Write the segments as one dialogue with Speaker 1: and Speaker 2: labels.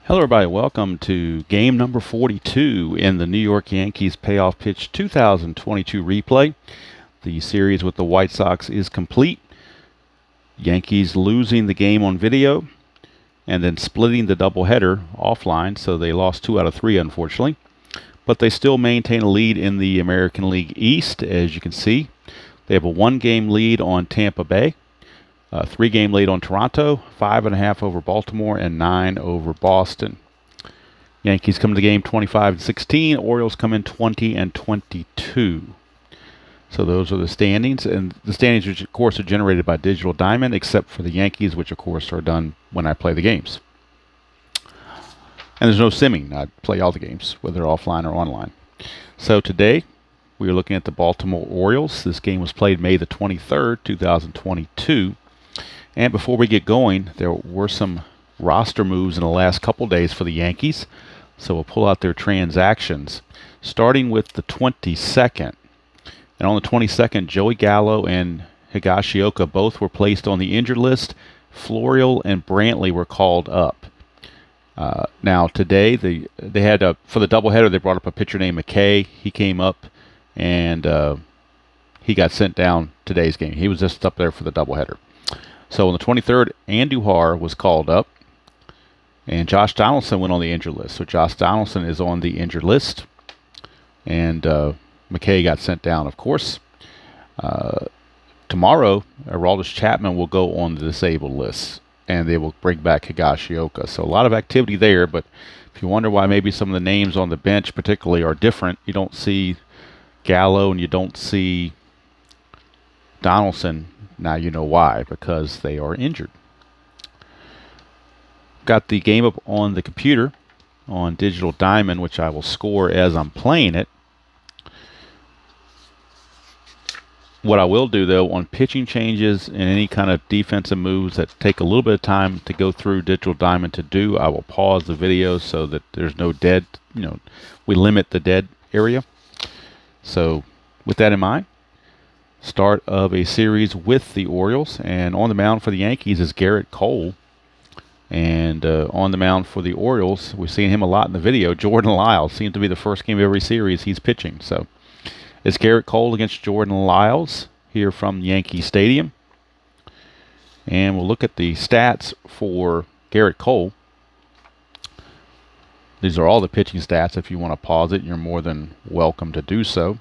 Speaker 1: Hello, everybody. Welcome to game number 42 in the New York Yankees Payoff Pitch 2022 replay. The series with the White Sox is complete. Yankees losing the game on video and then splitting the doubleheader offline, so they lost 2 out of 3, unfortunately. But they still maintain a lead in the American League East, as you can see. They have a 1-game lead on Tampa Bay. 3-game lead on Toronto, 5.5 over Baltimore, and 9 over Boston. Yankees come to the game 25-16. Orioles come in 20-22. So those are the standings, and the standings, which of course are generated by Digital Diamond, except for the Yankees, which of course are done when I play the games. And there's no simming. I play all the games, whether offline or online. So today we are looking at the Baltimore Orioles. This game was played May the 23rd, 2022. And before we get going, there were some roster moves in the last couple days for the Yankees. So we'll pull out their transactions, starting with the 22nd. And on the 22nd, Joey Gallo and Higashioka both were placed on the injured list. Florial and Brantley were called up. Now today, they had for the doubleheader, they brought up a pitcher named McKay. He came up and he got sent down today's game. He was just up there for the doubleheader. So on the 23rd, Andujar was called up, and Josh Donaldson went on the injured list. So Josh Donaldson is on the injured list, and McKay got sent down, of course. Tomorrow, Aroldis Chapman will go on the disabled list, and they will bring back Higashioka. So a lot of activity there, but if you wonder why maybe some of the names on the bench particularly are different, you don't see Gallo and you don't see Donaldson. Now you know why, because they are injured. Got the game up on the computer on Digital Diamond, which I will score as I'm playing it. What I will do, though, on pitching changes and any kind of defensive moves that take a little bit of time to go through Digital Diamond to do, I will pause the video so that there's no dead, we limit the dead area. So with that in mind, start of a series with the Orioles, and on the mound for the Yankees is Garrett Cole, and on the mound for the Orioles, we've seen him a lot in the video, Jordan Lyles. Seems to be the first game of every series he's pitching. So it's Garrett Cole against Jordan Lyles here from Yankee Stadium, and we'll look at the stats for Garrett Cole. These are all the pitching stats. If you want to pause it, you're more than welcome to do so.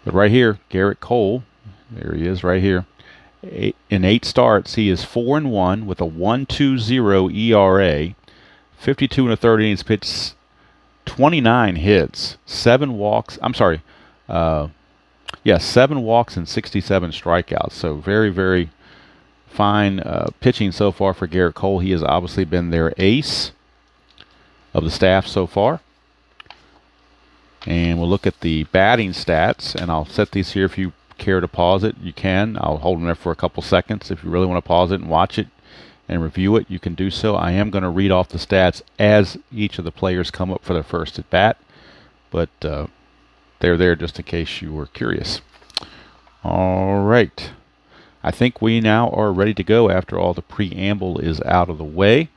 Speaker 1: But right here, Garrett Cole, there he is right here. In 8 starts, he is 4-1 with a 1.20 ERA, 52 1/3 innings pitched, 29 hits, 7 walks. 7 walks and 67 strikeouts. So very, very fine pitching so far for Garrett Cole. He has obviously been their ace of the staff so far. And we'll look at the batting stats, and I'll set these here. If you care to pause it, you can. I'll hold them there for a couple seconds. If you really want to pause it and watch it and review it, you can do so. I am going to read off the stats as each of the players come up for their first at bat, but they're there just in case you were curious. All right. I think we now are ready to go after all the preamble is out of the way.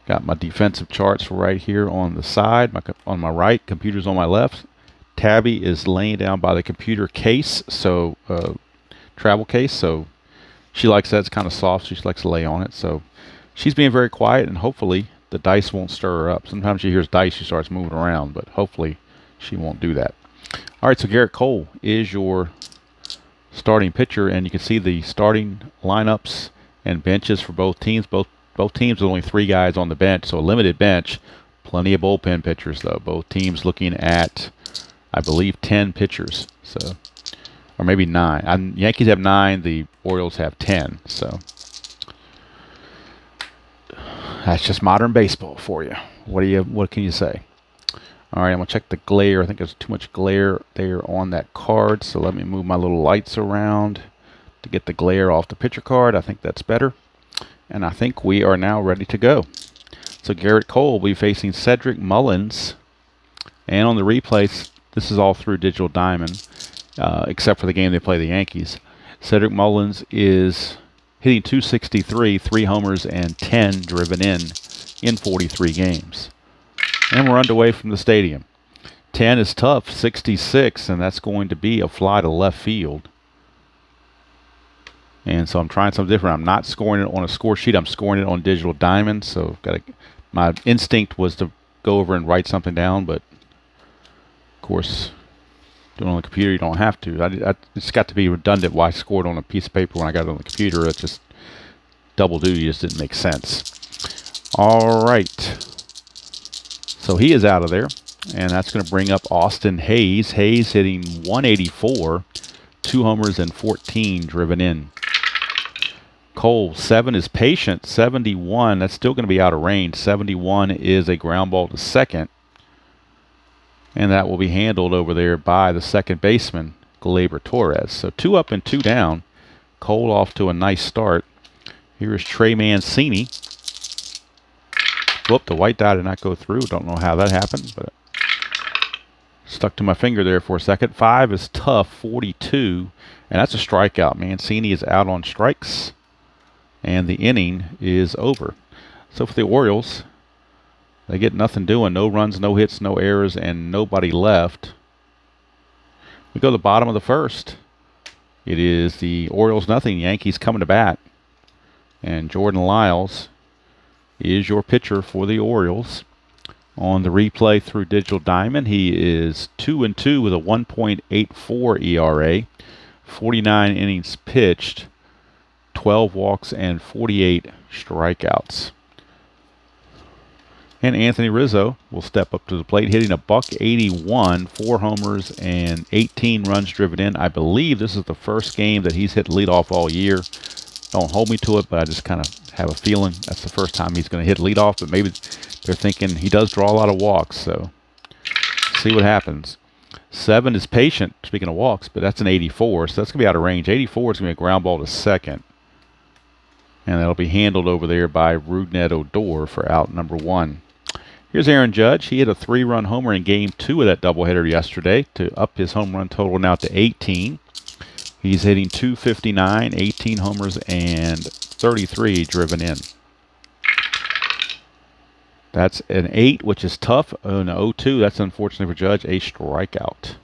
Speaker 1: Got my defensive charts right here on the side, on my right, computer's on my left. Tabby is laying down by the computer case, so travel case, so she likes that. It's kind of soft, so she likes to lay on it. So she's being very quiet, and hopefully the dice won't stir her up. Sometimes she hears dice, she starts moving around, but hopefully she won't do that. All right, so Garrett Cole is your starting pitcher, and you can see the starting lineups and benches for both teams. Both teams with only 3 guys on the bench, so a limited bench. Plenty of bullpen pitchers, though. Both teams looking at, I believe, 10 pitchers, so, or maybe 9. Yankees have 9. The Orioles have 10. So that's just modern baseball for you. What can you say? All right, I'm gonna check the glare. I think there's too much glare there on that card, so let me move my little lights around to get the glare off the pitcher card. I think that's better. And I think we are now ready to go. So Garrett Cole will be facing Cedric Mullins. And on the replays, this is all through Digital Diamond, except for the game they play the Yankees. Cedric Mullins is hitting .263, 3 homers, and 10 driven in 43 games. And we're underway from the stadium. 10 is tough, 66, and that's going to be a fly to left field. And so I'm trying something different. I'm not scoring it on a score sheet. I'm scoring it on digital diamond. So my instinct was to go over and write something down, but of course, doing it on the computer, you don't have to. It's got to be redundant why I scored on a piece of paper when I got it on the computer. It's just double duty just didn't make sense. All right. So he is out of there, and that's going to bring up Austin Hayes. Hayes hitting .184, 2 homers and 14 driven in. Cole, 7 is patient, 71. That's still going to be out of range. 71 is a ground ball to second. And that will be handled over there by the second baseman, Gleyber Torres. So 2 up and 2 down. Cole off to a nice start. Here is Trey Mancini. Whoop, the white dot did not go through. Don't know how that happened, but stuck to my finger there for a second. 5 is tough, 42. And that's a strikeout. Mancini is out on strikes. And the inning is over. So for the Orioles, they get nothing doing. No runs, no hits, no errors, and nobody left. We go to the bottom of the first. It is the Orioles nothing. Yankees coming to bat. And Jordan Lyles is your pitcher for the Orioles. On the replay through Digital Diamond, he is 2-2 with a 1.84 ERA. 49 innings pitched. 12 walks and 48 strikeouts. And Anthony Rizzo will step up to the plate, hitting a .181, 4 homers and 18 runs driven in. I believe this is the first game that he's hit leadoff all year. Don't hold me to it, but I just kind of have a feeling that's the first time he's going to hit leadoff. But maybe they're thinking he does draw a lot of walks, so see what happens. 7 is patient, speaking of walks, but that's an 84, so that's going to be out of range. 84 is going to be a ground ball to second. And that'll be handled over there by Rougned Odor for out number 1. Here's Aaron Judge. He hit a 3-run homer in Game 2 of that doubleheader yesterday to up his home run total now to 18. He's hitting .259, 18 homers, and 33 driven in. That's an 8, which is tough. An 0-2, that's unfortunately for Judge, a strikeout.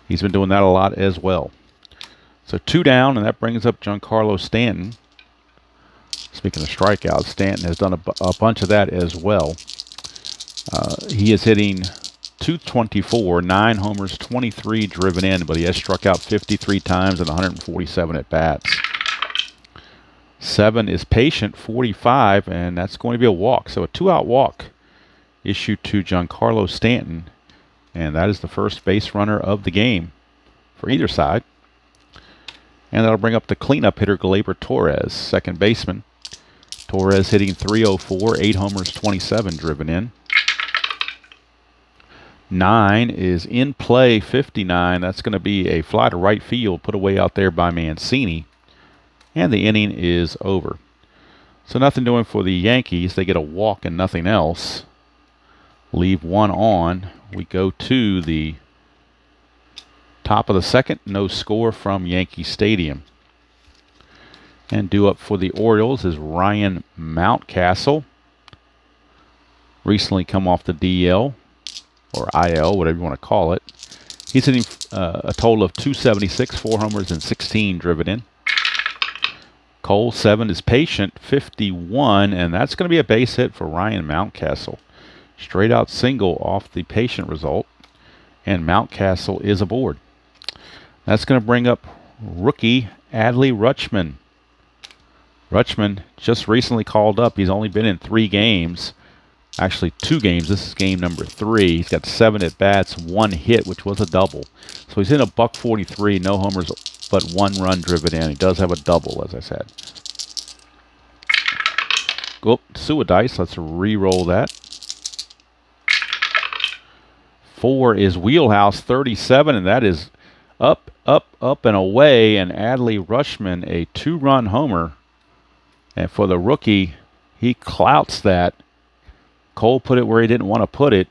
Speaker 1: He's been doing that a lot as well. So 2 down, and that brings up Giancarlo Stanton. Speaking of strikeouts, Stanton has done a bunch of that as well. He is hitting .224, 9 homers, 23 driven in, but he has struck out 53 times and 147 at bats. 7 is patient, 45, and that's going to be a walk. So a 2-out walk issued to Giancarlo Stanton, and that is the first base runner of the game for either side. And that'll bring up the cleanup hitter, Gleyber Torres, second baseman. Torres hitting .304, 8 homers, 27 driven in. 9 is in play, 59. That's going to be a fly to right field, put away out there by Mancini. And the inning is over. So nothing doing for the Yankees. They get a walk and nothing else. Leave 1 on. We go to the top of the second. No score from Yankee Stadium. And due up for the Orioles is Ryan Mountcastle. Recently come off the DL, or IL, whatever you want to call it. He's hitting a total of .276, 4 homers, and 16 driven in. Cole, 7 is patient, 51, and that's going to be a base hit for Ryan Mountcastle. Straight out single off the patient result, and Mountcastle is aboard. That's going to bring up rookie Adley Rutschman. Rutschman just recently called up. He's only been in 3 games. Actually, 2 games. This is game number 3. He's got 7 at-bats, 1 hit, which was a double. So he's in a .143, no homers, but 1 run driven in. He does have a double, as I said. Oop, Suadice. Let's re-roll that. 4 is Wheelhouse, 37, and that is up, and away. And Adley Rutschman, a 2-run homer. And for the rookie, he clouts that. Cole put it where he didn't want to put it.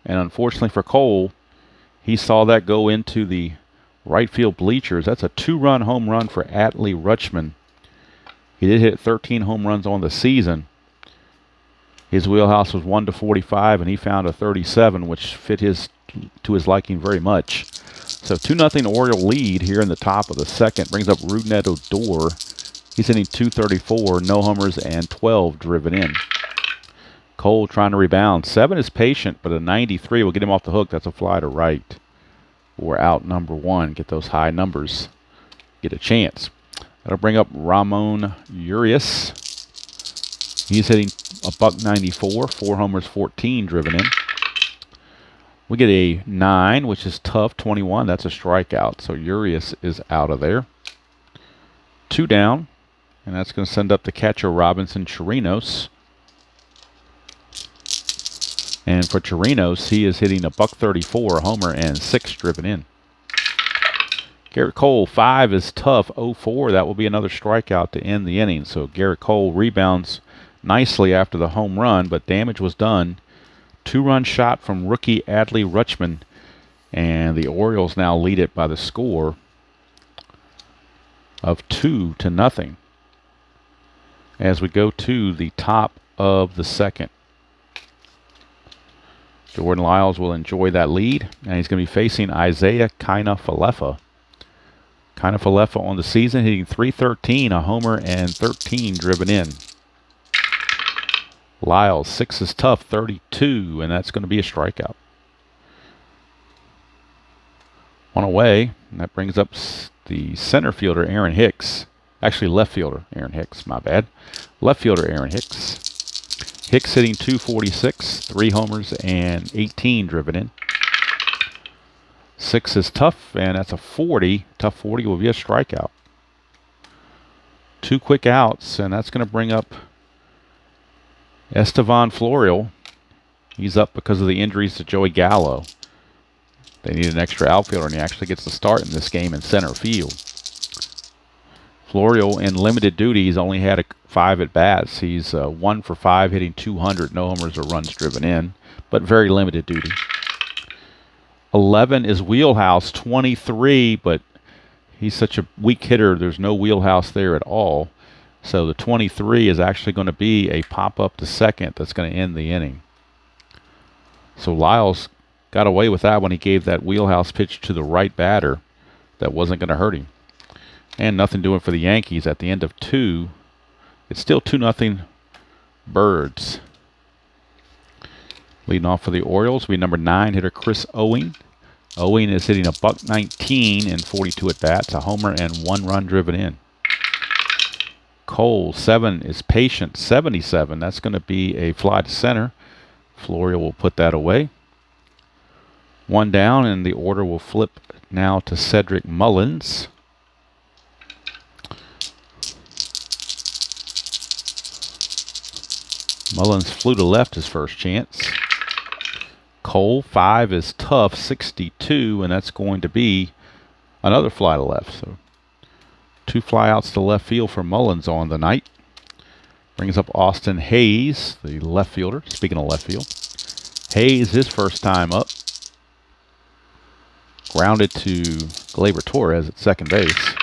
Speaker 1: And unfortunately for Cole, he saw that go into the right field bleachers. That's a 2-run home run for Adley Rutschman. He did hit 13 home runs on the season. His wheelhouse was 1 to 45, and he found a 37, which fit to his liking very much. So 2-0 Oriole lead here in the top of the second. Brings up Rougned Odor. He's hitting 234, no homers, and 12 driven in. Cole trying to rebound. 7 is patient, but a 93 will get him off the hook. That's a fly to right. Or out number 1. Get those high numbers. Get a chance. That'll bring up Ramon Urias. He's hitting a .194, 4 homers, 14 driven in. We get a 9, which is tough, 21. That's a strikeout. So Urias is out of there. 2 down, and that's going to send up the catcher Robinson Chirinos. And for Chirinos, he is hitting a .134, a homer, and 6 driven in. Garrett Cole, 5 is tough, 0-4. That will be another strikeout to end the inning. So Garrett Cole rebounds nicely after the home run, but damage was done. 2-run shot from rookie Adley Rutschman, and the Orioles now lead it by the score of 2-0 as we go to the top of the second. Jordan Lyles will enjoy that lead, and he's going to be facing Isaiah Kiner-Falefa. Kiner-Falefa on the season hitting .313, a homer, and 13 driven in. Lyles, 6 is tough, 32, and that's going to be a strikeout. 1 away, and that brings up the center fielder, Aaron Hicks. Actually, left fielder, Aaron Hicks, my bad. Left fielder, Aaron Hicks. Hicks hitting .246, 3 homers, and 18 driven in. 6 is tough, and that's a 40. Tough 40 will be a strikeout. 2 quick outs, and that's going to bring up Estevan Florial. He's up because of the injuries to Joey Gallo. They need an extra outfielder, and he actually gets the start in this game in center field. Florial in limited duty, he's only had 5 at-bats. He's 1 for 5, hitting .200, no homers or runs driven in, but very limited duty. 11 is wheelhouse, 23, but he's such a weak hitter, there's no wheelhouse there at all. So the 23 is actually going to be a pop-up to second that's going to end the inning. So Lyles got away with that when he gave that wheelhouse pitch to the right batter. That wasn't going to hurt him. And nothing doing for the Yankees at the end of 2. It's still 2-0 Birds. Leading off for the Orioles will be number 9 hitter Chris Owing. Owing is hitting a .119 in 42 at-bats, a homer, and 1 run driven in. Cole, 7 is patient, 77. That's going to be a fly to center. Florial will put that away. 1 down, and the order will flip now to Cedric Mullins. Mullins flew to left his first chance. Cole, 5 is tough, 62, and that's going to be another fly to left. So 2 flyouts to left field for Mullins on the night. Brings up Austin Hayes, the left fielder. Speaking of left field, Hayes, his first time up. Grounded to Gleyber Torres at second base.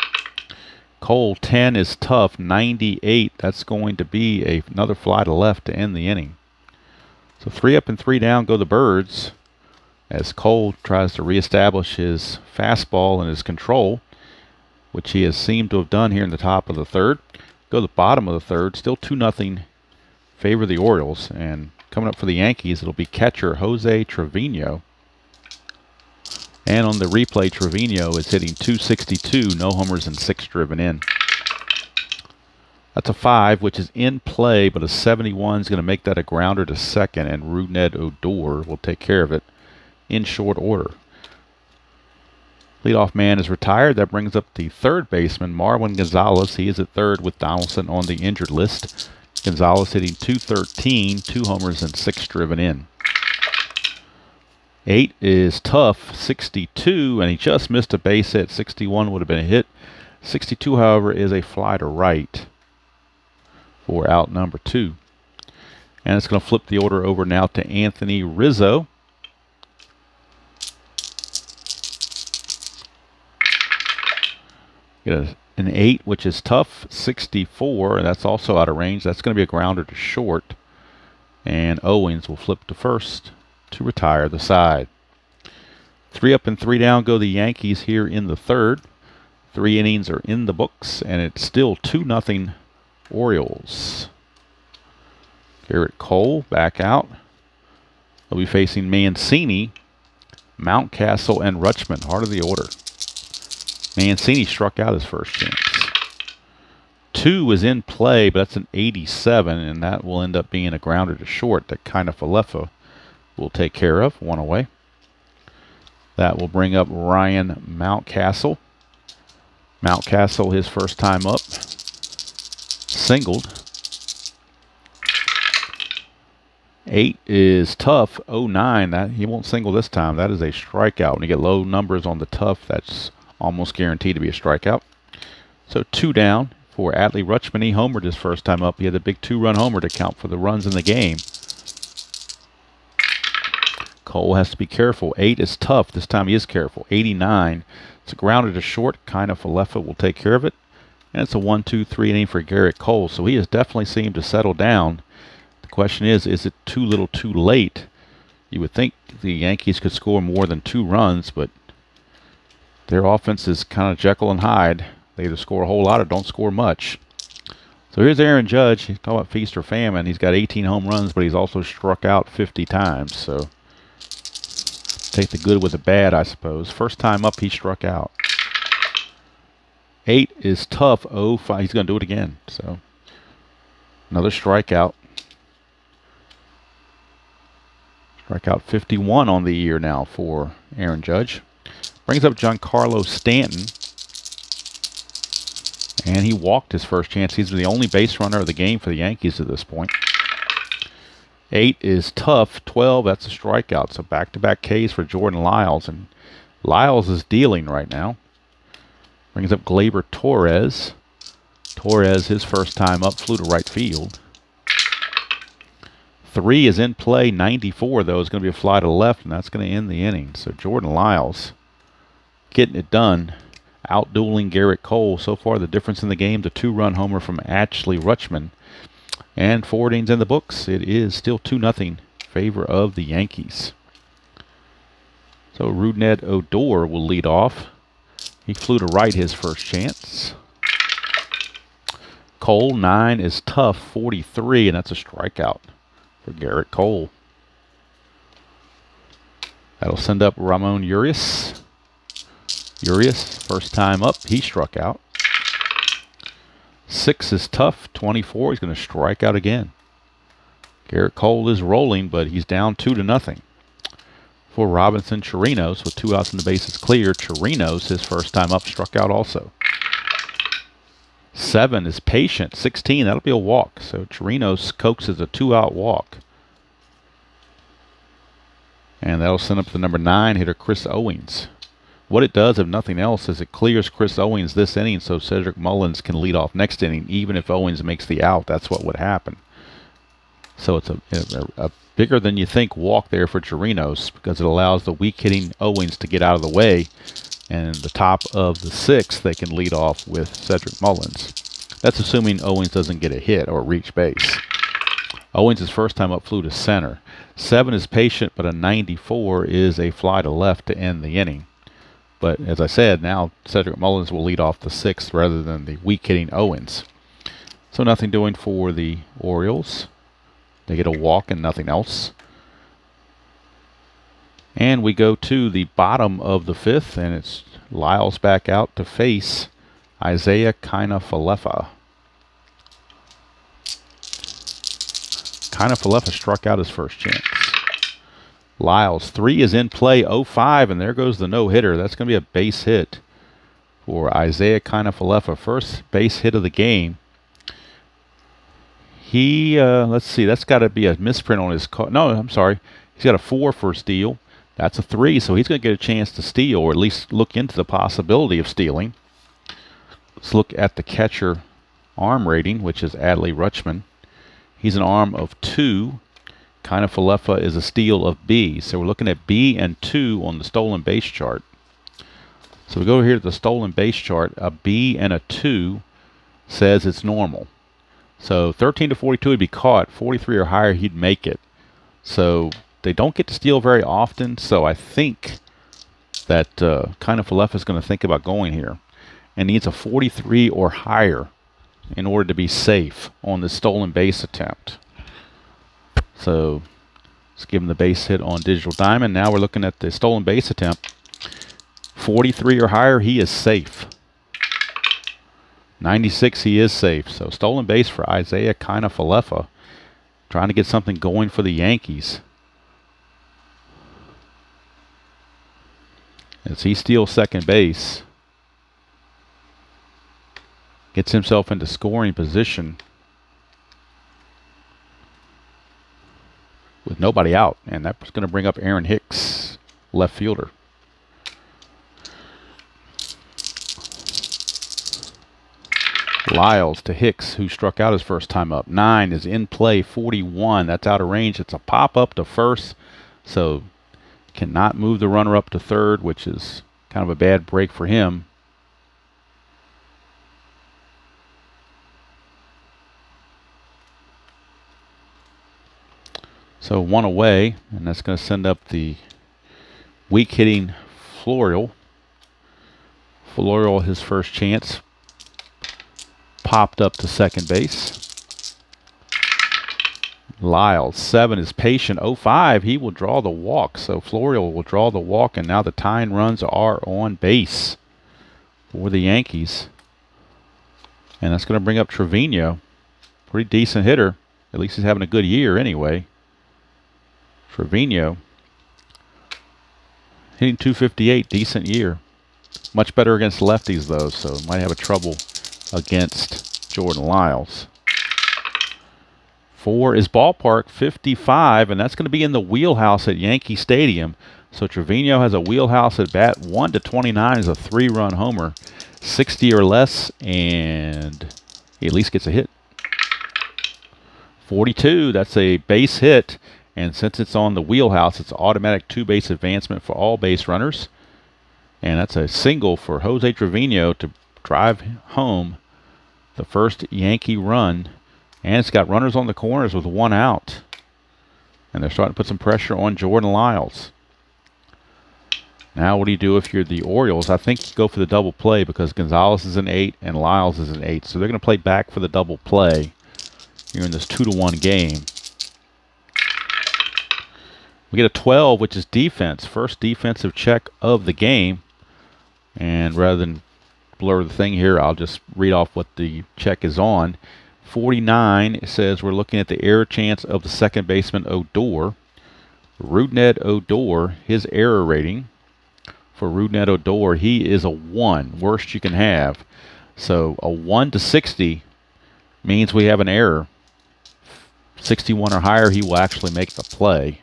Speaker 1: Cole, 10 is tough, 98. That's going to be another fly to left to end the inning. So 3 up and 3 down go the Birds as Cole tries to reestablish his fastball and his control, which he has seemed to have done here in the top of the third. Go to the bottom of the third, still 2-0 favor the Orioles. And coming up for the Yankees, it'll be catcher Jose Trevino. And on the replay, Trevino is hitting .262, no homers and 6 driven in. That's a 5, which is in play, but a 71 is going to make that a grounder to second, and Rougned Odor will take care of it in short order. Leadoff man is retired. That brings up the third baseman, Marwin Gonzalez. He is at third with Donaldson on the injured list. Gonzalez hitting .213, 2 homers and 6 driven in. 8 is tough, 62, and he just missed a base hit. 61 would have been a hit. 62, however, is a fly to right for out number 2. And it's going to flip the order over now to Anthony Rizzo. Get a An 8, which is tough, 64. That's also out of range. That's going to be a grounder to short. And Owens will flip to first to retire the side. 3 up and 3 down go the Yankees here in the third. 3 innings are in the books, and it's still 2-0 Orioles. Garrett Cole back out. They'll be facing Mancini, Mountcastle, and Rutschman. Heart of the order. Mancini struck out his first chance. 2 is in play, but that's an 87, and that will end up being a grounder to short that kind of Falefa will take care of. 1 away. That will bring up Ryan Mountcastle. Mountcastle, his first time up, singled. 8 is tough, 09. That he won't single this time. That is a strikeout. When you get low numbers on the tough, that's almost guaranteed to be a strikeout. So 2 down for Adley Rutschman. He homered his first time up. He had a big 2-run homer to count for the runs in the game. Cole has to be careful. 8 is tough. This time he is careful. 89. It's a grounder to short. Kind of Falefa will take care of it. And it's a 1-2-3 inning for Garrett Cole. So he has definitely seemed to settle down. The question is it too little too late? You would think the Yankees could score more than 2 runs, but their offense is kind of Jekyll and Hyde. They either score a whole lot or don't score much. So here's Aaron Judge. He's talking about feast or famine. He's got 18 home runs, but he's also struck out 50 times. So take the good with the bad, I suppose. First time up, he struck out. 8 is tough. 05. He's going to do it again. So another strikeout. Strikeout 51 on the year now for Aaron Judge. Brings up Giancarlo Stanton. And he walked his first chance. He's the only base runner of the game for the Yankees at this point. 8 is tough. 12, that's a strikeout. So back-to-back Ks for Jordan Lyles. And Lyles is dealing right now. Brings up Gleyber Torres. Torres, his first time up, flew to right field. 3 is in play. 94, though, is going to be a fly to left, and that's going to end the inning. So Jordan Lyles getting it done, out-dueling Garrett Cole. So far, the difference in the game, the 2-run homer from Adley Rutschman. And 4 innings in the books. It is still 2-0 favor of the Yankees. So Rougned Odor will lead off. He flew to right his first chance. Cole, 9 is tough, 43, and that's a strikeout for Garrett Cole. That'll send up Ramon Urias. Urias, first time up, he struck out. 6 is tough, 24. He's going to strike out again. Garrett Cole is rolling, but he's down 2-0. For Robinson Chirinos, with 2 outs and the bases clear, Chirinos, his first time up, struck out also. 7 is patient, 16. That'll be a walk. So Chirinos coaxes a 2-out walk. And that'll send up the number 9 hitter, Chris Owens. What it does, if nothing else, is it clears Chris Owens this inning so Cedric Mullins can lead off next inning. Even if Owens makes the out, that's what would happen. So it's a bigger than you think walk there for Chirinos, because it allows the weak-hitting Owens to get out of the way. And in the top of the 6th, they can lead off with Cedric Mullins. That's assuming Owens doesn't get a hit or reach base. Owens' first time up flew to center. 7 is patient, but a 94 is a fly to left to end the inning. But as I said, now Cedric Mullins will lead off the 6th rather than the weak-hitting Owens. So nothing doing for the Orioles. They get a walk and nothing else. And we go to the bottom of the 5th, and it's Lyles back out to face Isaiah Kiner-Falefa. Kiner-Falefa struck out his first chance. Lyles, 3 is in play, 05, and there goes the no-hitter. That's going to be a base hit for Isaiah Kiner-Falefa. First base hit of the game. He, let's see, that's got to be a misprint on his card. No, I'm sorry. He's got a 4 for steal. That's a 3, so he's going to get a chance to steal, or at least look into the possibility of stealing. Let's look at the catcher arm rating, which is Adley Rutschman. He's an arm of 2. Kiner-Falefa is a steal of B. So we're looking at B and 2 on the stolen base chart. So we go here to the stolen base chart. A B and a 2 says it's normal. So 13 to 42 would be caught. 43 or higher, he'd make it. So they don't get to steal very often. So I think that kind of Payoff is going to think about going here, and needs a 43 or higher in order to be safe on the stolen base attempt. So let's give him the base hit on Digital Diamond. Now we're looking at the stolen base attempt. 43 or higher, he is safe. 96, he is safe. So stolen base for Isaiah Kiner-Falefa, trying to get something going for the Yankees. As he steals second base, gets himself into scoring position with nobody out, and that's going to bring up Aaron Hicks, left fielder. Lyles to Hicks, who struck out his first time up. 9 is in play. 41, that's out of range. It's a pop up to first, so cannot move the runner up to third, which is kind of a bad break for him. So 1 away, and that's going to send up the weak hitting Florial. Florial, his first chance, popped up to second base. Lyles, 7 is patient. 05, he will draw the walk. So Florial will draw the walk, and now the tying runs are on base for the Yankees. And that's going to bring up Trevino. Pretty decent hitter. At least he's having a good year anyway. Trevino hitting .258, decent year. Much better against lefties though, so might have a trouble against Jordan Lyles. 4 is ballpark, 55, and that's going to be in the wheelhouse at Yankee Stadium. So Trevino has a wheelhouse at bat. 1 to 29 is a 3-run homer. 60 or less, and he at least gets a hit. 42, that's a base hit, and since it's on the wheelhouse, it's automatic 2-base advancement for all base runners. And that's a single for Jose Trevino to drive home the first Yankee run. And it's got runners on the corners with 1 out. And they're starting to put some pressure on Jordan Lyles. Now what do you do if you're the Orioles? I think you go for the double play because Gonzalez is an 8 and Lyles is an 8. So they're going to play back for the double play here in this 2-1 game. We get a 12, which is defense. First defensive check of the game. And rather than blur the thing here, I'll just read off what the check is on. 49 says we're looking at the error chance of the second baseman Odor. Rougned Odor, his error rating for Rougned Odor, he is a 1, worst you can have. So a 1 to 60 means we have an error. 61 or higher, he will actually make the play.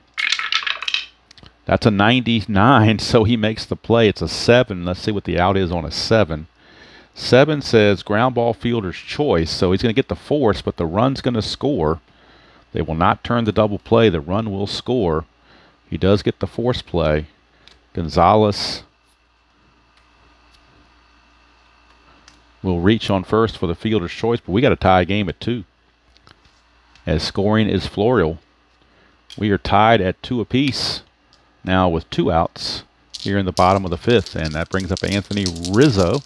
Speaker 1: That's a 99, so he makes the play. It's a 7. Let's see what the out is on a 7. 7 says ground ball fielder's choice, so he's going to get the force, but the run's going to score. They will not turn the double play. The run will score. He does get the force play. Gonzalez will reach on first for the fielder's choice, but we got a tie game at 2. As scoring is Florial. We are tied at 2 apiece now with 2 outs here in the bottom of the 5th, and that brings up Anthony Rizzo.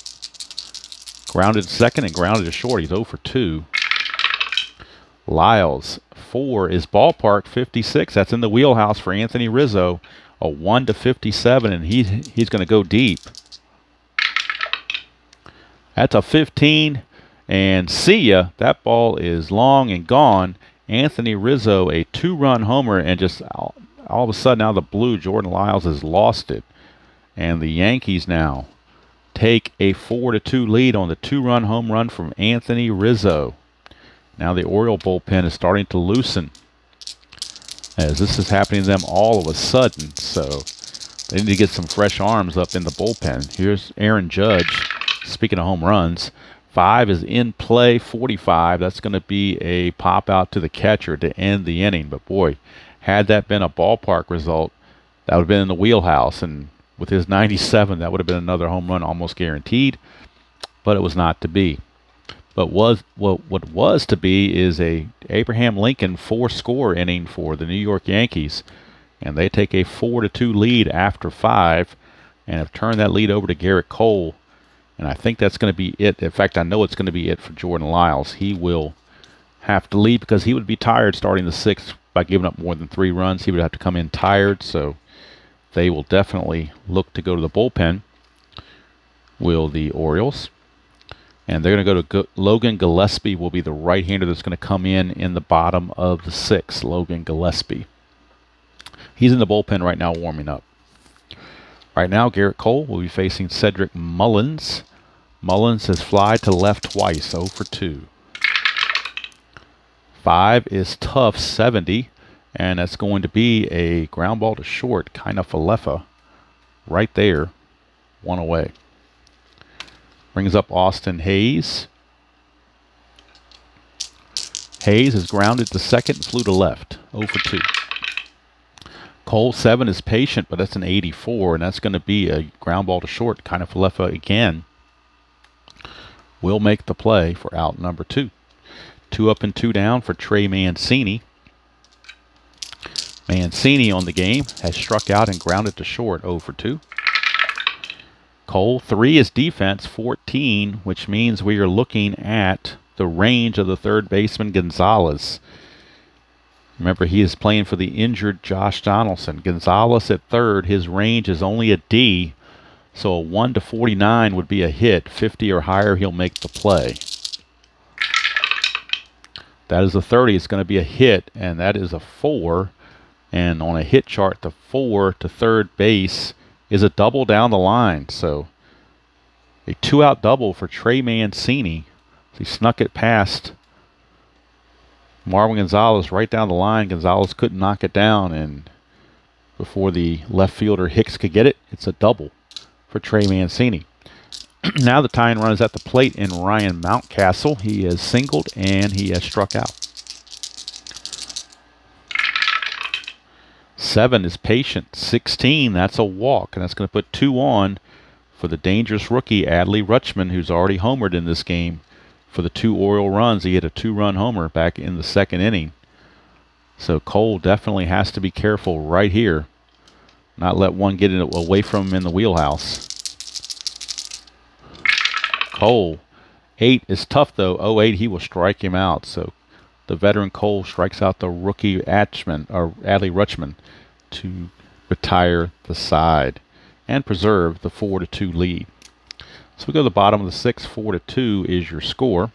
Speaker 1: Grounded second and grounded to short. He's 0 for 2. Lyles, 4 is ballpark, 56. That's in the wheelhouse for Anthony Rizzo. A 1 to 57, and he's going to go deep. That's a 15, and see ya. That ball is long and gone. Anthony Rizzo, a 2-run homer, and just all of a sudden out of the blue, Jordan Lyles has lost it. And the Yankees now take a 4-2 lead on the 2-run home run from Anthony Rizzo. Now the Oriole bullpen is starting to loosen, as this is happening to them all of a sudden. So they need to get some fresh arms up in the bullpen. Here's Aaron Judge. Speaking of home runs, 5 is in play. 45. That's going to be a pop out to the catcher to end the inning. But boy, had that been a ballpark result, that would have been in the wheelhouse. And With his 97, that would have been another home run almost guaranteed, but it was not to be. But what was to be is a Abraham Lincoln 4-score inning for the New York Yankees, and they take a 4-2 lead after 5, and have turned that lead over to Garrett Cole. And I think that's going to be it. In fact, I know it's going to be it for Jordan Lyles. He will have to leave because he would be tired starting the 6th by giving up more than 3 runs. He would have to come in tired, so they will definitely look to go to the bullpen, will the Orioles. And they're going to go to Logan Gillespie will be the right-hander that's going to come in the bottom of the 6th, Logan Gillespie. He's in the bullpen right now warming up. Right now, Garrett Cole will be facing Cedric Mullins. Mullins has flied to left twice, 0 for 2. 5 is tough, 70, and that's going to be a ground ball to short, kind of Falefa, right there, 1 away. Brings up Austin Hayes. Hayes is grounded to second and flew to left, 0 for 2. Cole 7 is patient, but that's an 84, and that's going to be a ground ball to short, kind of Falefa again. Will make the play for out number 2. 2 up and 2 down for Trey Mancini. Mancini on the game has struck out and grounded to short, 0 for 2. Cole 3 is defense, 14, which means we are looking at the range of the third baseman Gonzalez. Remember, he is playing for the injured Josh Donaldson. Gonzalez at third, his range is only a D, so a 1 to 49 would be a hit. 50 or higher, he'll make the play. That is a 30. It's going to be a hit, and that is a 4. And on a hit chart, the 4 to third base is a double down the line. So a 2-out double for Trey Mancini. He snuck it past Marwin Gonzalez right down the line. Gonzalez couldn't knock it down, and before the left fielder Hicks could get it, it's a double for Trey Mancini. Now the tying run is at the plate in Ryan Mountcastle. He has singled and he has struck out. 7 is patient. 16, that's a walk, and that's going to put 2 on for the dangerous rookie Adley Rutschman, who's already homered in this game for the 2 Oriole runs. He hit a 2-run homer back in the 2nd inning. So Cole definitely has to be careful right here, not let one get it away from him in the wheelhouse. Cole, 8 is tough though. 0-8, he will strike him out. So the veteran Cole strikes out the rookie Adley Rutschman to retire the side and preserve the 4-2 lead. So we go to the bottom of the 6th. 4-2 is your score.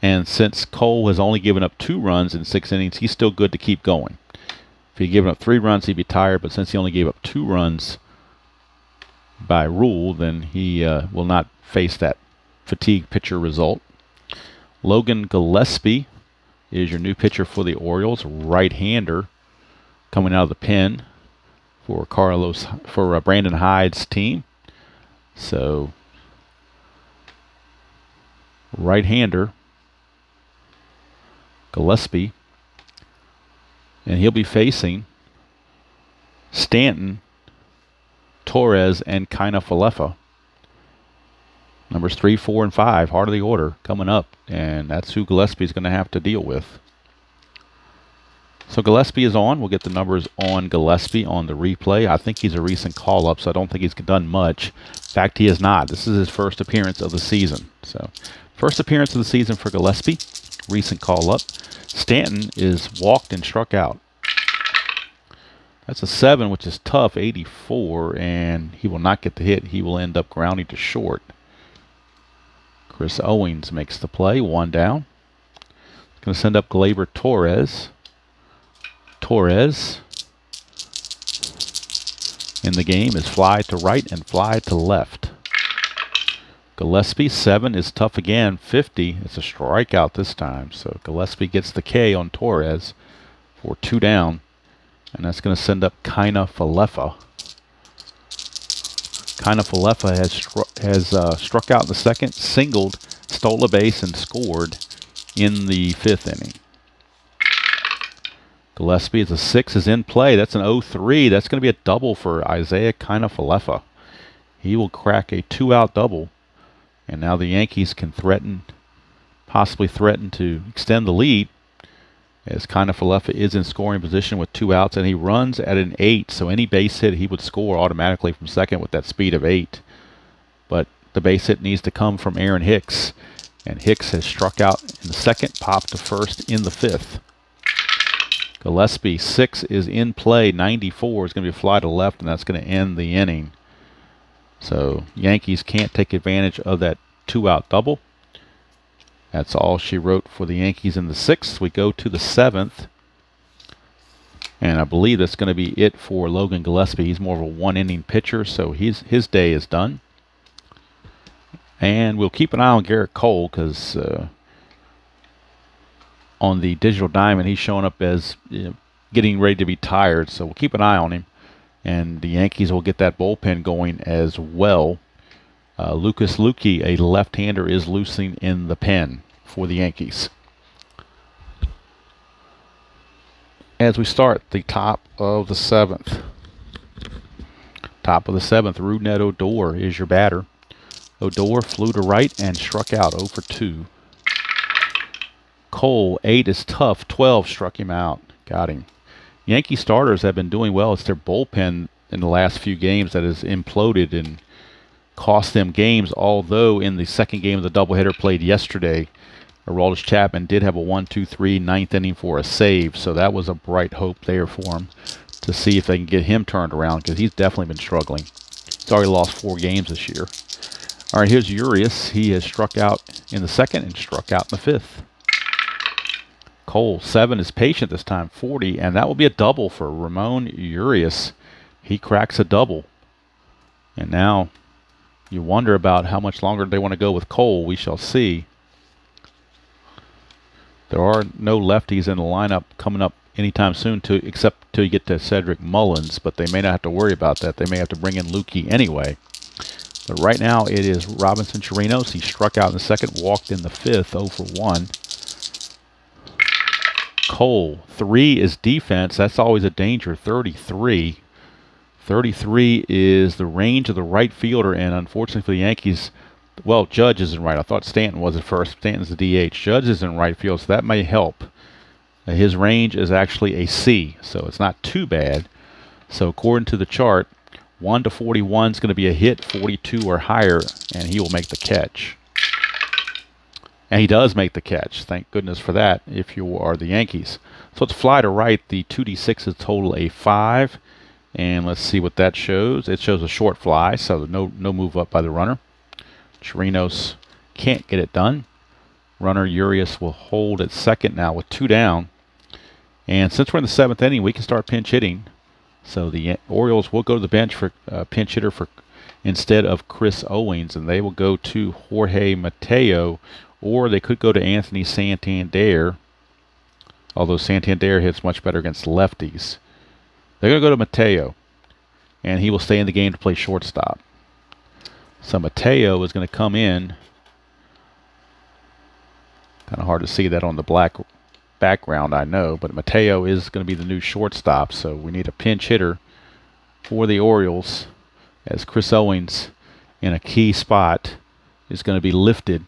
Speaker 1: And since Cole has only given up 2 runs in 6 innings, he's still good to keep going. If he'd given up 3 runs, he'd be tired, but since he only gave up 2 runs by rule, then he will not face that fatigue pitcher result. Logan Gillespie is your new pitcher for the Orioles, right-hander, coming out of the pen for Brandon Hyde's team. So right-hander Gillespie, and he'll be facing Stanton, Torres, and Kina Falefa. Numbers 3, 4, and 5, heart of the order coming up, and that's who Gillespie's going to have to deal with. So Gillespie is on. We'll get the numbers on Gillespie on the replay. I think he's a recent call-up, so I don't think he's done much. In fact, he is not. This is his first appearance of the season. So first appearance of the season for Gillespie, recent call-up. Stanton is walked and struck out. That's a 7, which is tough, 84, and he will not get the hit. He will end up grounding to short. Chris Owings makes the play, 1 down. He's going to send up Gleyber Torres. Torres in the game is fly to right and fly to left. Gillespie, 7 is tough again, 50. It's a strikeout this time. So Gillespie gets the K on Torres for 2 down. And that's going to send up Kina Falefa. Kina Falefa has struck out in the 2nd, singled, stole a base, and scored in the 5th inning. Gillespie is a 6 is in play. That's an 0-3. That's going to be a double for Isaiah Kiner-Falefa. He will crack a 2-out double. And now the Yankees can possibly threaten to extend the lead, as Kiner-Falefa is in scoring position with 2 outs, and he runs at an 8. So any base hit, he would score automatically from second with that speed of 8. But the base hit needs to come from Aaron Hicks. And Hicks has struck out in the second, popped to first in the 5th. Gillespie, 6 is in play. 94 is going to be a fly to left, and that's going to end the inning. So Yankees can't take advantage of that 2-out double. That's all she wrote for the Yankees in the 6th. We go to the 7th. And I believe that's going to be it for Logan Gillespie. He's more of a one-inning pitcher, so his day is done. And we'll keep an eye on Garrett Cole, because on the digital diamond, he's showing up as getting ready to be tired. So we'll keep an eye on him. And the Yankees will get that bullpen going as well. Lucas Luque, a left-hander, is loosing in the pen for the Yankees. As we start the top of the 7th. Top of the 7th, Rougned Odor is your batter. Odor flew to right and struck out 0 for 2. Cole, 8 is tough. 12 struck him out. Got him. Yankee starters have been doing well. It's their bullpen in the last few games that has imploded and cost them games, although in the second game of the doubleheader played yesterday, Aroldis Chapman did have a 1-2-3 ninth inning for a save, so that was a bright hope there for him to see if they can get him turned around, because he's definitely been struggling. He's already lost 4 games this year. All right, here's Urias. He has struck out in the second and struck out in the 5th. Cole, 7 is patient this time, 40, and that will be a double for Ramon Urias. He cracks a double. And now you wonder about how much longer they want to go with Cole. We shall see. There are no lefties in the lineup coming up anytime soon, except till you get to Cedric Mullins, but they may not have to worry about that. They may have to bring in Luque anyway. But right now it is Robinson Chirinos. He struck out in the second, walked in the 5th, 0 for 1. Cole, 3 is defense. That's always a danger, 33. 33 is the range of the right fielder, and unfortunately for the Yankees, well, Judge isn't right. I thought Stanton was at first. Stanton's the DH. Judge is in right field, so that may help. His range is actually a C, so it's not too bad. So according to the chart, 1 to 41 is going to be a hit, 42 or higher, and he will make the catch. And he does make the catch. Thank goodness for that if you are the Yankees. So it's fly to right. The 2d6 is total a 5. And let's see what that shows. It shows a short fly, so no move up by the runner. Chirinos can't get it done. Runner Urias will hold at second now with 2 down. And since we're in the 7th inning, we can start pinch hitting. So the Orioles will go to the bench for pinch hitter instead of Chris Owings, and they will go to Jorge Mateo, or they could go to Anthony Santander, although Santander hits much better against lefties. They're going to go to Mateo, and he will stay in the game to play shortstop. So Mateo is going to come in. Kind of hard to see that on the black background, I know, but Mateo is going to be the new shortstop, so we need a pinch hitter for the Orioles, as Chris Owings in a key spot is going to be lifted.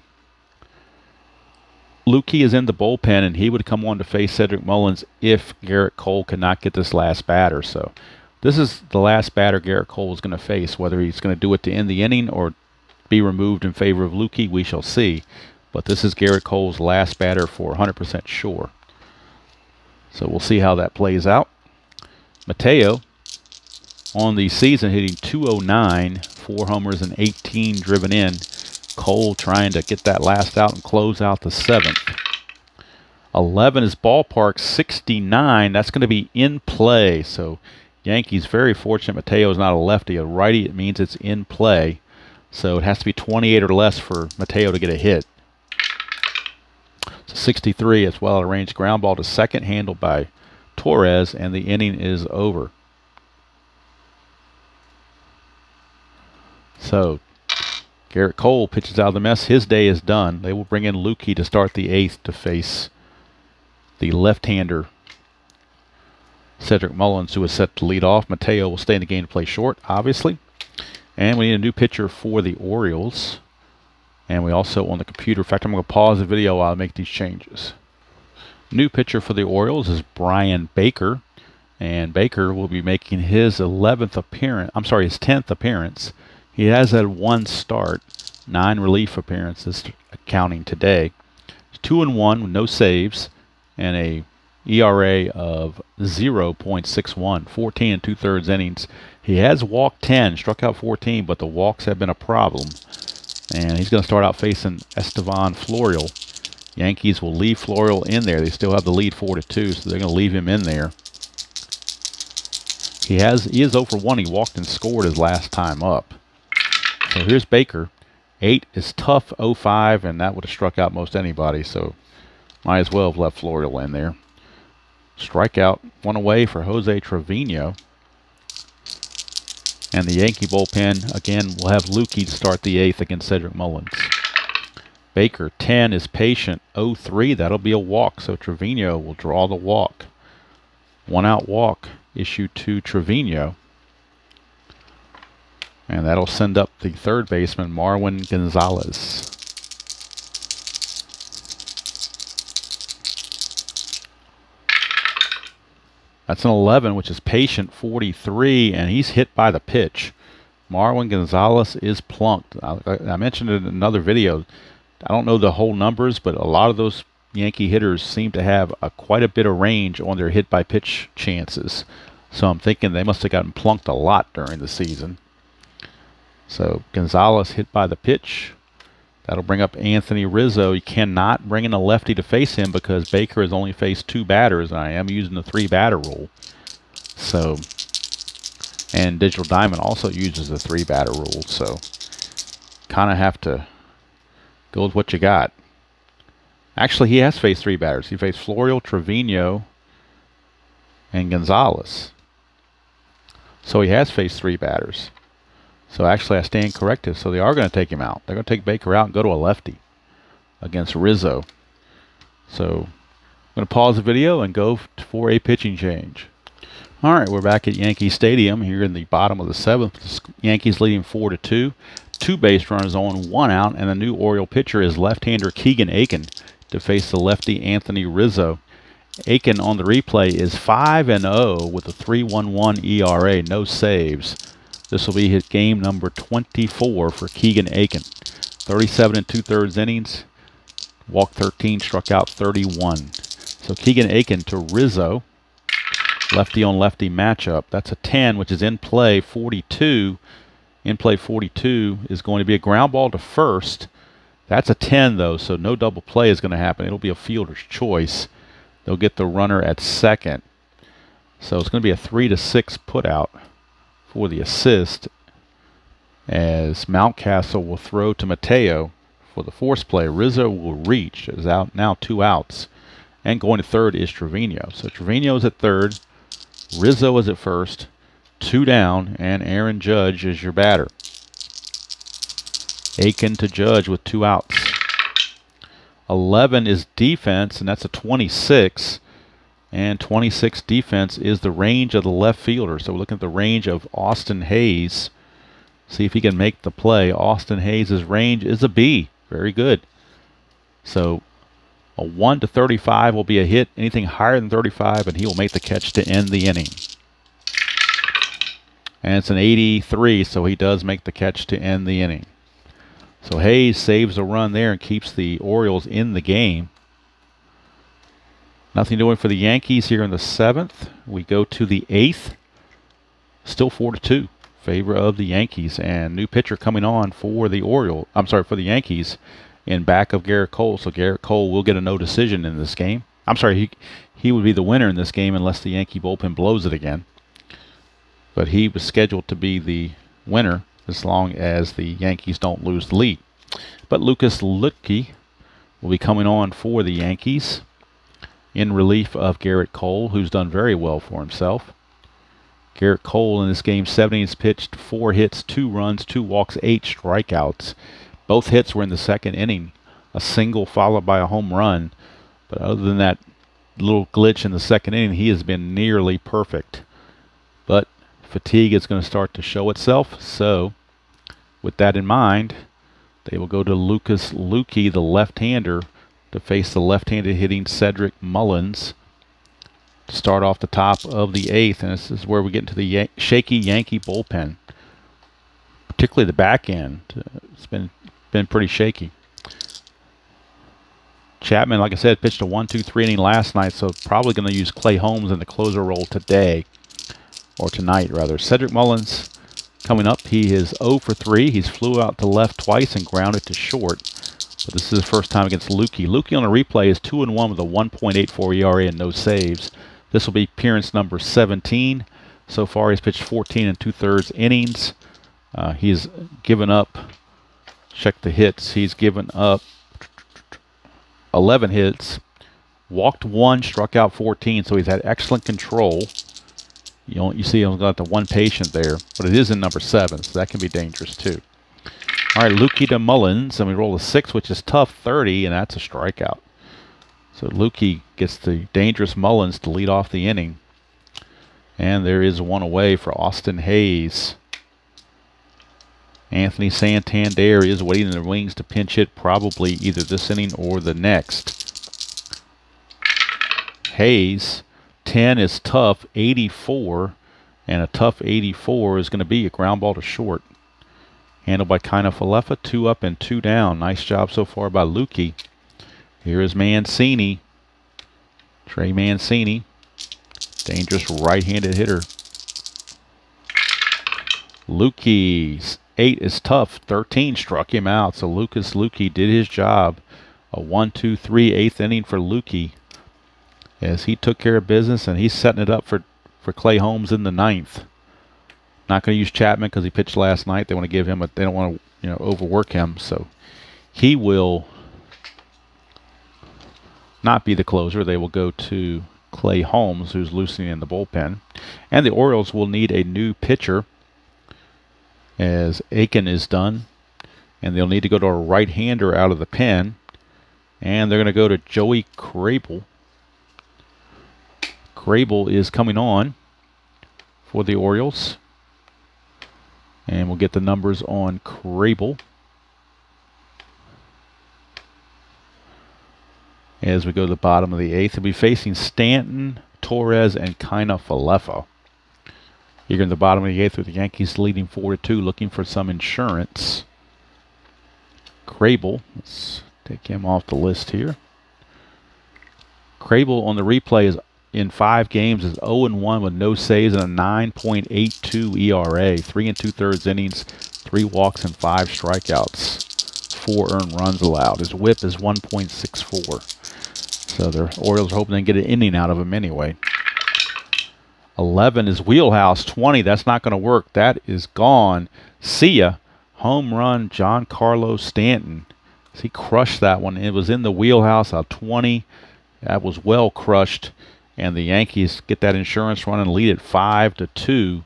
Speaker 1: Luque is in the bullpen, and he would come on to face Cedric Mullins if Garrett Cole cannot get this last batter. So this is the last batter Garrett Cole is going to face. Whether he's going to do it to end the inning or be removed in favor of Luque, we shall see. But this is Garrett Cole's last batter for 100% sure. So we'll see how that plays out. Mateo on the season hitting .209, 4 homers and 18 driven in. Cole trying to get that last out and close out the 7th. 11 is ballpark, 69. That's going to be in play. So Yankees very fortunate Mateo is not a lefty. A righty, it means it's in play. So it has to be 28 or less for Mateo to get a hit. So 63 as well, a range ground ball to second, handled by Torres, and the inning is over. So Garrett Cole pitches out of the mess. His day is done. They will bring in Luque to start the 8th to face the left-hander Cedric Mullins, who is set to lead off. Mateo will stay in the game to play short, obviously. And we need a new pitcher for the Orioles. And we also on the computer. In fact, I'm going to pause the video while I make these changes. New pitcher for the Orioles is Brian Baker. And Baker will be making his 11th appearance. I'm sorry, his 10th appearance. He has had 1 start, 9 relief appearances, counting today. 2-1 with no saves, and a ERA of 0.61, 14 2/3 innings. He has walked 10, struck out 14, but the walks have been a problem. And he's going to start out facing Estevan Florial. Yankees will leave Florial in there. They still have the lead 4-2, so they're going to leave him in there. He is 0 for 1. He walked and scored his last time up. So here's Baker. 8 is tough, 0-5, and that would have struck out most anybody, so might as well have left Florial in there. Strikeout, 1 away for Jose Trevino. And the Yankee bullpen, again, will have Lukey to start the 8th against Cedric Mullins. Baker, 10 is patient, 0-3. That'll be a walk, so Trevino will draw the walk. 1-out walk issued to Trevino. And that'll send up the third baseman, Marwin Gonzalez. That's an 11, which is patient, 43, and he's hit by the pitch. Marwin Gonzalez is plunked. I mentioned it in another video. I don't know the whole numbers, but a lot of those Yankee hitters seem to have quite a bit of range on their hit by pitch chances. So I'm thinking they must have gotten plunked a lot during the season. So Gonzalez hit by the pitch. That'll bring up Anthony Rizzo. You cannot bring in a lefty to face him because Baker has only faced 2 batters, and I am using the 3-batter rule. So, and Digital Diamond also uses the 3-batter rule. So, kind of have to go with what you got. Actually, he has faced 3 batters. He faced Florial, Trevino, and Gonzalez. So he has faced 3 batters. So actually, I stand corrected. So they are going to take him out. They're going to take Baker out and go to a lefty against Rizzo. So I'm going to pause the video and go for a pitching change. All right, we're back at Yankee Stadium here in the bottom of the 7th. The Yankees leading 4-2. 2 base runners on, 1 out, and the new Oriole pitcher is left-hander Keegan Aiken to face the lefty Anthony Rizzo. Aiken on the replay is 5-0 with a 3.11 ERA, no saves. This will be his game number 24 for Keegan Aiken. 37 2/3 innings, walked 13, struck out 31. So Keegan Aiken to Rizzo, lefty on lefty matchup. That's a 10, which is in play 42. In play 42 is going to be a ground ball to first. That's a 10 though, so no double play is going to happen. It'll be a fielder's choice. They'll get the runner at second. So it's going to be a 3-6 put out for the assist, as Mountcastle will throw to Mateo for the force play. Rizzo will reach. Is out now, 2 outs, and going to third is Trevino. So Trevino is at third, Rizzo is at first, 2 down, and Aaron Judge is your batter. Aiken to Judge with 2 outs. 11 is defense, and that's a 26. And 26 defense is the range of the left fielder. So we're looking at the range of Austin Hayes. See if he can make the play. Austin Hayes' range is a B. Very good. So a 1 to 35 will be a hit. Anything higher than 35, and he will make the catch to end the inning. And it's an 83, so he does make the catch to end the inning. So Hayes saves a run there and keeps the Orioles in the game. Nothing doing for the Yankees here in the 7th. We go to the 8th. Still 4-2. Favor of the Yankees. And new pitcher coming on for the for the Yankees in back of Garrett Cole. So Garrett Cole will get a no decision in this game. I'm sorry, he would be the winner in this game unless the Yankee bullpen blows it again. But he was scheduled to be the winner as long as the Yankees don't lose the lead. But Lucas Luetge will be coming on for the Yankees in relief of Garrett Cole, who's done very well for himself. Garrett Cole in this game, 7 innings pitched, 4 hits, 2 runs, 2 walks, 8 strikeouts. Both hits were in the 2nd inning, a single followed by a home run. But other than that little glitch in the second inning, he has been nearly perfect. But fatigue is going to start to show itself. So with that in mind, they will go to Lucas Luque, the left-hander, to face the left-handed hitting Cedric Mullins to start off the top of the 8th. And this is where we get into the shaky Yankee bullpen, particularly the back end. It's been pretty shaky. Chapman, like I said, pitched a 1-2-3 inning last night, so probably going to use Clay Holmes in the closer role today, or tonight rather. Cedric Mullins coming up. He is 0 for 3. He's flew out to left twice and grounded to short. But this is his first time against Luque. Luque on a replay is 2-1 with a 1.84 ERA and no saves. This will be appearance number 17. So far, he's pitched 14 2/3 innings. He's given up, check the hits, he's given up 11 hits, walked 1, struck out 14, so he's had excellent control. You see he's got the 1 patient there, but it is in number 7, so that can be dangerous too. All right, Luque to Mullins, and we roll a 6, which is tough, 30, and that's a strikeout. So Luque gets the dangerous Mullins to lead off the inning. And there is one away for Austin Hayes. Anthony Santander is waiting in the wings to pinch hit probably either this inning or the next. Hayes, 10 is tough, 84, and a tough 84 is going to be a ground ball to short. Handled by Kiner-Falefa, 2 up and 2 down. Nice job so far by Luque. Here is Mancini. Trey Mancini, dangerous right-handed hitter. Luque's 8 is tough, 13 struck him out, so Lucas Luque did his job. A 1-2-3 8th inning for Luque as he took care of business, and he's setting it up for Clay Holmes in the 9th. Not going to use Chapman because he pitched last night. They want to give him they don't want to overwork him, so he will not be the closer. They will go to Clay Holmes, who's loosening in the bullpen. And the Orioles will need a new pitcher as Aiken is done. And they'll need to go to a right-hander out of the pen. And they're going to go to Joey Krehbiel. Krehbiel is coming on for the Orioles. And we'll get the numbers on Krehbiel as we go to the bottom of the 8th. He'll be facing Stanton, Torres, and Kiner-Falefa. Here in the bottom of the 8th with the Yankees leading 4-2, looking for some insurance. Krehbiel, let's take him off the list here. Krehbiel on the replay is in 5 games is 0-1 with no saves and a 9.82 ERA, 3 2/3 innings, 3 walks and 5 strikeouts, 4 earned runs allowed. His WHIP is 1.64. So the Orioles are hoping they can get an inning out of him anyway. 11 is wheelhouse. 20, that's not going to work. That is gone. See ya. Home run, Giancarlo Stanton. He crushed that one. It was in the wheelhouse. A 20. That was well crushed. And the Yankees get that insurance run and lead it 5-2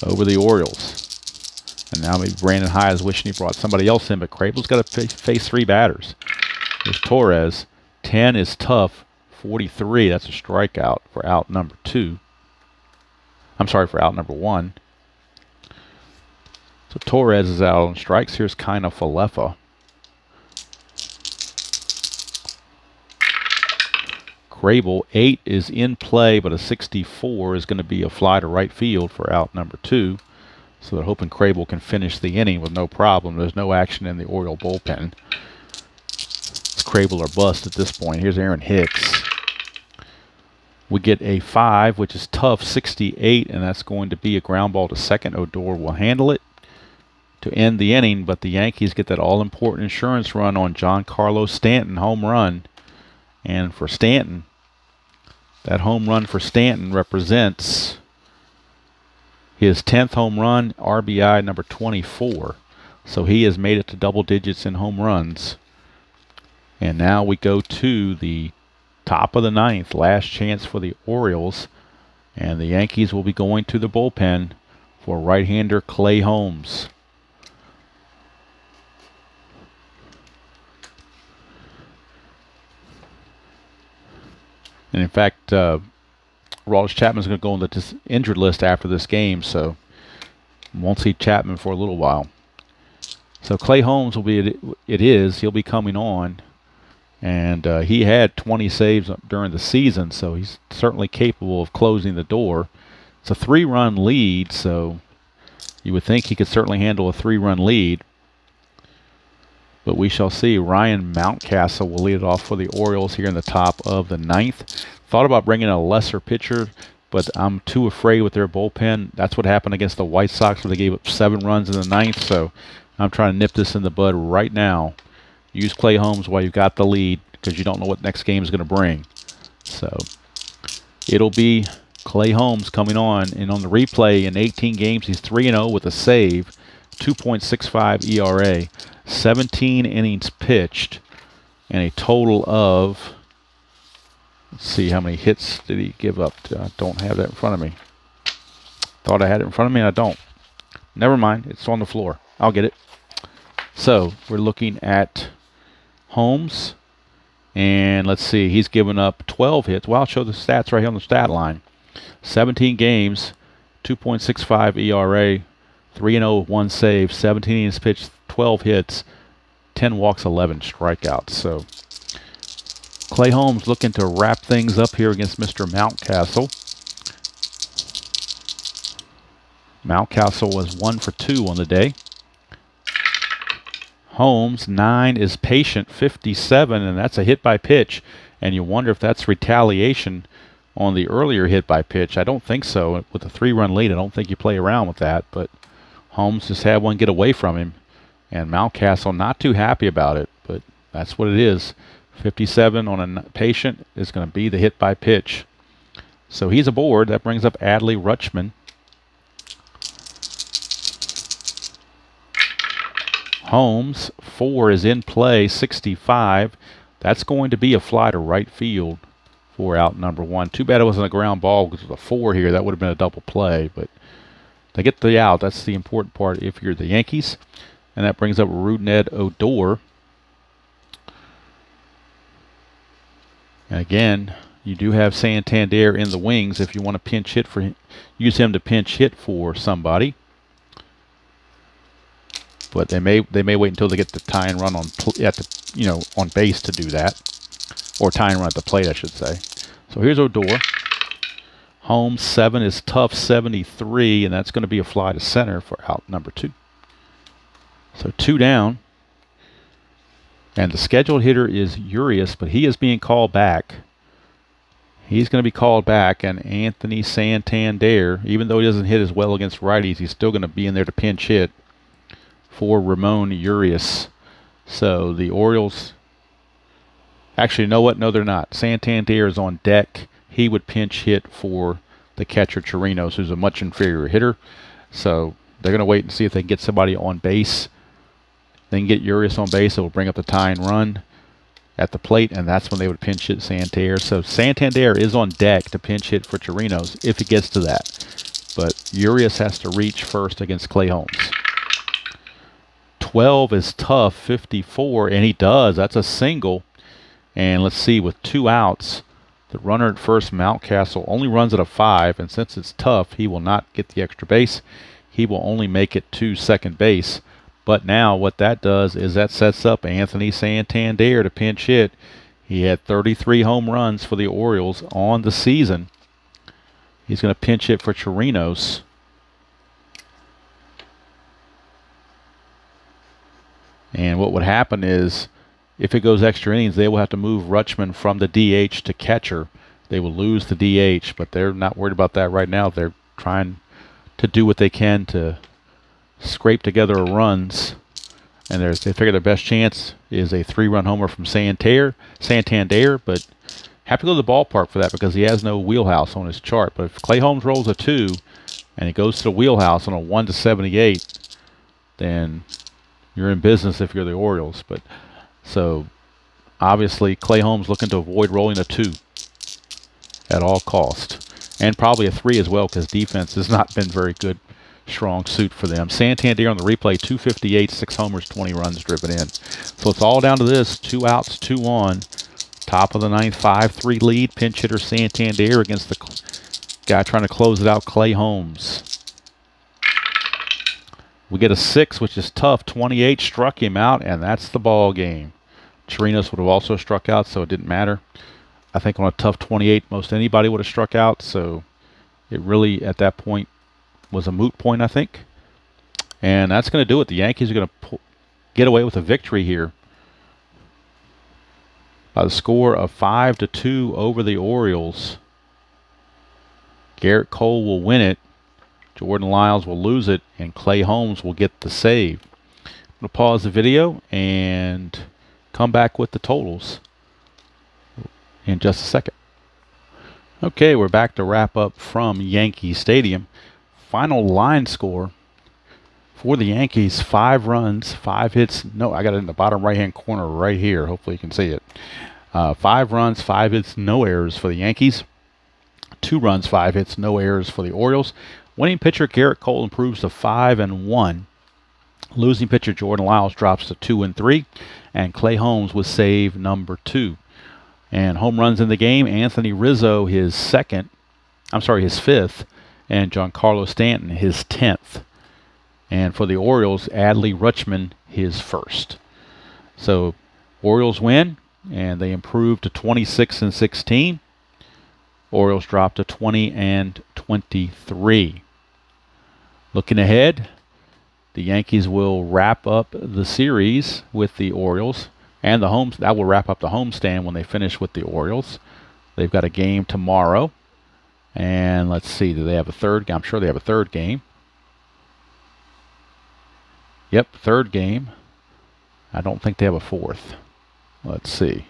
Speaker 1: over the Orioles. And now maybe Brandon High is wishing he brought somebody else in, but Krehbiel's got to face 3 batters. There's Torres. 10 is tough. 43. That's a strikeout for out number 2. I'm sorry, for out number 1. So Torres is out on strikes. Here's Kiner-Falefa. Krehbiel, 8 is in play, but a 64 is going to be a fly to right field for out number 2. So they're hoping Krehbiel can finish the inning with no problem. There's no action in the Oriole bullpen. It's Krehbiel or bust at this point. Here's Aaron Hicks. We get a 5, which is tough, 68, and that's going to be a ground ball to second. Odor will handle it to end the inning, but the Yankees get that all-important insurance run on Giancarlo Stanton, home run. And for Stanton, that home run for Stanton represents his 10th home run, RBI number 24. So he has made it to double digits in home runs. And now we go to the top of the 9th, last chance for the Orioles. And the Yankees will be going to the bullpen for right-hander Clay Holmes. And in fact, Ross Chapman's going to go on the injured list after this game, so won't see Chapman for a little while. So Clay Holmes will be, he'll be coming on. And he had 20 saves during the season, so he's certainly capable of closing the door. It's a 3-run lead, so you would think he could certainly handle a 3-run lead. But we shall see. Ryan Mountcastle will lead it off for the Orioles here in the top of the 9th. Thought about bringing a lesser pitcher, but I'm too afraid with their bullpen. That's what happened against the White Sox, where they gave up 7 runs in the 9th, so I'm trying to nip this in the bud right now. Use Clay Holmes while you've got the lead, because you don't know what next game is going to bring. So it'll be Clay Holmes coming on. And on the replay, in 18 games, he's 3-0 with a save, 2.65 ERA, 17 innings pitched, and a total of, let's see, how many hits did he give up? I don't have that in front of me. Thought I had it in front of me, and I don't. Never mind. It's on the floor. I'll get it. So we're looking at Holmes, and let's see, he's given up 12 hits. Well, I'll show the stats right here on the stat line. 17 games, 2.65 ERA, 3-0 with 1 save, 17 innings pitched, 12 hits, 10 walks, 11 strikeouts. So Clay Holmes looking to wrap things up here against Mr. Mountcastle. Mountcastle was 1 for 2 on the day. Holmes, 9 is patient, 57, and that's a hit by pitch. And you wonder if that's retaliation on the earlier hit by pitch. I don't think so. With a 3-run lead, I don't think you play around with that. But Holmes just had one get away from him. And Mountcastle not too happy about it, but that's what it is. 57 on a patient is going to be the hit by pitch. So he's aboard. That brings up Adley Rutschman. Holmes, 4 is in play, 65. That's going to be a fly to right field for out number 1. Too bad it wasn't a ground ball because with a 4 here, that would have been a double play. But to get the out, that's the important part if you're the Yankees. And that brings up Rougned Odor. And again, you do have Santander in the wings if you want to pinch hit for him. Use him to pinch hit for somebody. But they may wait until they get the tie and run on on base to do that, or tie and run at the plate, I should say. So here's Odor. Holmes, 7 is tough, 73, and that's going to be a fly to center for out number 2. So 2 down, and the scheduled hitter is Urias, but he is being called back. He's going to be called back, and Anthony Santander, even though he doesn't hit as well against righties, he's still going to be in there to pinch hit for Ramon Urias. So the Orioles, actually, you know what? No, they're not. Santander is on deck. He would pinch hit for the catcher Chirinos, who's a much inferior hitter. So they're going to wait and see if they can get somebody on base. They can get Urias on base. It will bring up the tie and run at the plate, and that's when they would pinch hit Santander. So Santander is on deck to pinch hit for Chirinos if it gets to that. But Urias has to reach first against Clay Holmes. 12 is tough, 54, and he does. That's a single. And let's see, with 2 outs, the runner at first, Mountcastle, only runs at a 5, and since it's tough, he will not get the extra base. He will only make it to second base. But now what that does is that sets up Anthony Santander to pinch hit. He had 33 home runs for the Orioles on the season. He's going to pinch hit for Chirinos. And what would happen is, if it goes extra innings, they will have to move Rutschman from the DH to catcher. They will lose the DH, but they're not worried about that right now. They're trying to do what they can to scrape together runs. And they figure their best chance is a 3-run homer from Santander, but have to go to the ballpark for that because he has no wheelhouse on his chart. But if Clay Holmes rolls a 2 and he goes to the wheelhouse on a 1-78, then you're in business if you're the Orioles. But so obviously Clay Holmes looking to avoid rolling a 2 at all cost, and probably a 3 as well because defense has not been very good, strong suit for them. Santander on the replay, 258, 6 homers, 20 runs driven in. So it's all down to this: 2 outs, 2 on. Top of the ninth, 5-3 lead. Pinch hitter Santander against the guy trying to close it out, Clay Holmes. We get a 6, which is tough. 28 struck him out, and that's the ball game. Chirinos would have also struck out, so it didn't matter. I think on a tough 28, most anybody would have struck out, so it really, at that point, was a moot point, I think. And that's going to do it. The Yankees are going to get away with a victory here by the score of 5-2 over the Orioles. Garrett Cole will win it. Jordan Lyles will lose it, and Clay Holmes will get the save. I'm going to pause the video and come back with the totals in just a second. Okay, we're back to wrap up from Yankee Stadium. Final line score for the Yankees, 5 runs, 5 hits. No, I got it in the bottom right-hand corner right here. Hopefully you can see it. 5 runs, 5 hits, no errors for the Yankees. 2 runs, 5 hits, no errors for the Orioles. Winning pitcher Garrett Cole improves to 5-1. Losing pitcher Jordan Lyles drops to 2-3. And Clay Holmes was save number 2. And home runs in the game, Anthony Rizzo his 5th, and Giancarlo Stanton his 10th. And for the Orioles, Adley Rutschman his 1st. So Orioles win, and they improve to 26-16. Orioles drop to 20-23. Looking ahead, the Yankees will wrap up the series with the Orioles, and that will wrap up the homestand when they finish with the Orioles. They've got a game tomorrow, and let's see, do they have a third game? I'm sure they have a third game. Yep, third game. I don't think they have a fourth. Let's see.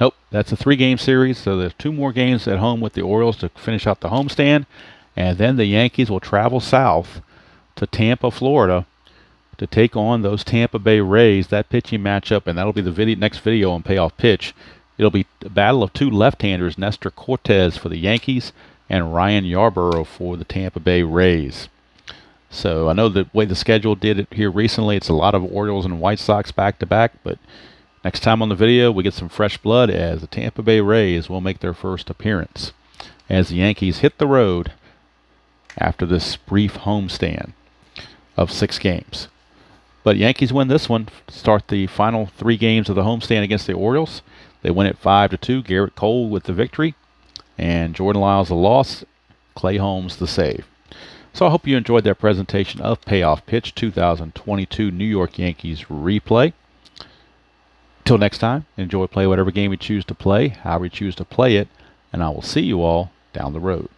Speaker 1: Nope, that's a 3-game series, so there's 2 more games at home with the Orioles to finish out the homestand, and then the Yankees will travel south to Tampa, Florida, to take on those Tampa Bay Rays. That pitching matchup, and that'll be the next video on Payoff Pitch. It'll be a battle of 2 left-handers, Nestor Cortez for the Yankees and Ryan Yarborough for the Tampa Bay Rays. So I know the way the schedule did it here recently, it's a lot of Orioles and White Sox back-to-back, but next time on the video, we get some fresh blood as the Tampa Bay Rays will make their first appearance as the Yankees hit the road after this brief homestand of 6 games. But Yankees win this one, start the final 3 games of the homestand against the Orioles. They win it 5-2. Garrett Cole with the victory, and Jordan Lyles the loss, Clay Holmes the save. So I hope you enjoyed that presentation of Payoff Pitch 2022 New York Yankees replay. Till next time, enjoy play whatever game you choose to play, however you choose to play it, and I will see you all down the road.